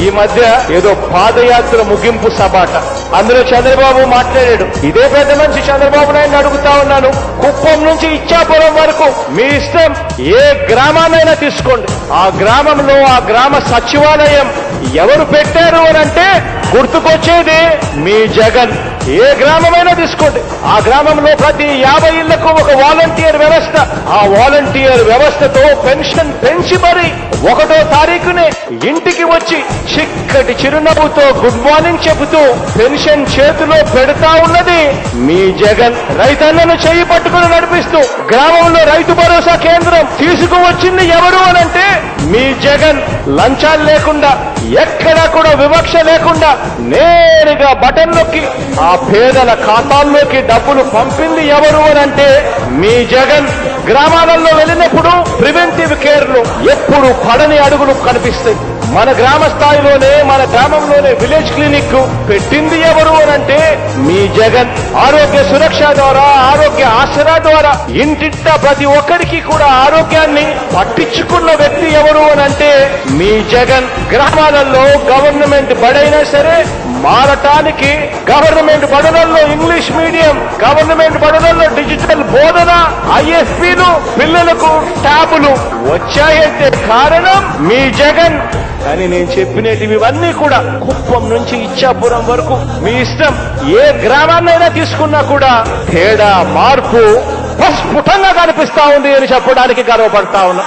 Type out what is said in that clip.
ఈ మధ్య ఏదో పాదయాత్ర ముగింపు సభాట, అందులో చంద్రబాబు మాట్లాడాడు. ఇదే పెద్ద మనిషి చంద్రబాబు నాయుడు అడుగుతా ఉన్నాను, కుప్పం నుంచి ఇచ్చాపురం వరకు మీ ఇష్టం, ఏ గ్రామాన్నైనా తీసుకోండి, ఆ గ్రామంలో ఆ గ్రామ సచివాలయం ఎవరు పెట్టారు అని అంటే గుర్తుకొచ్చేది మీ జగన్. ఏ గ్రామమైనా తీసుకోండి, ఆ గ్రామంలో ప్రతి 50 ఇళ్లకు ఒక వాలంటీర్ వ్యవస్థ, ఆ వాలంటీర్ వ్యవస్థతో పెన్షన్ పెంచి మరి 1వ తారీఖునే ఇంటికి వచ్చి చిక్కటి చిరునవ్వుతో గుడ్ మార్నింగ్ చెబుతూ పెన్షన్ చేతిలో పెడతా ఉన్నది మీ జగన్. రైతన్నను చెయ్యి పట్టుకుని నడిపిస్తూ గ్రామంలో రైతు భరోసా కేంద్రం తీసుకువచ్చింది ఎవరు అనంటే మీ జగన్. లంచాలు లేకుండా, ఎక్కడా కూడా వివక్ష లేకుండా నేరుగా బటన్ నొక్కి ఆ పేదల ఖాతాల్లోకి డబ్బులు పంపింది ఎవరు అనంటే మీ జగన్. గ్రామాలలో వెళ్ళినప్పుడు ప్రివెంటివ్ కేర్ లో ఎప్పుడు పడని అడుగులు కనిపిస్తాయి. మన గ్రామ స్థాయిలోనే, మన గ్రామంలోనే విలేజ్ క్లినిక్ పెట్టింది ఎవరు అనంటే మీ జగన్. ఆరోగ్య సురక్ష ద్వారా, ఆరోగ్య ఆసరా ద్వారా ఇంటింట ప్రతి ఒక్కరికి కూడా ఆరోగ్యాన్ని పట్టించుకున్న వ్యక్తి ఎవరు అనంటే మీ జగన్. గ్రామాలలో గవర్నమెంట్ బడైనా సరే మారటానికి గవర్నమెంట్ బడులలో ఇంగ్లీష్ మీడియం, గవర్నమెంట్ బడులలో డిజిటల్ బోధన, IFPలు, పిల్లలకు ట్యాబులు వచ్చాయంటే కారణం మీ జగన్. కానీ నేను చెప్పినటివి ఇవన్నీ కూడా కుప్పం నుంచి ఇచ్చాపురం వరకు మీ ఇష్టం, ఏ గ్రామాన్నైనా తీసుకున్నా కూడా తేడా మార్పు స్ఫుటంగా కనిపిస్తా ఉంది అని చెప్పడానికి గర్వపడతా ఉన్నా.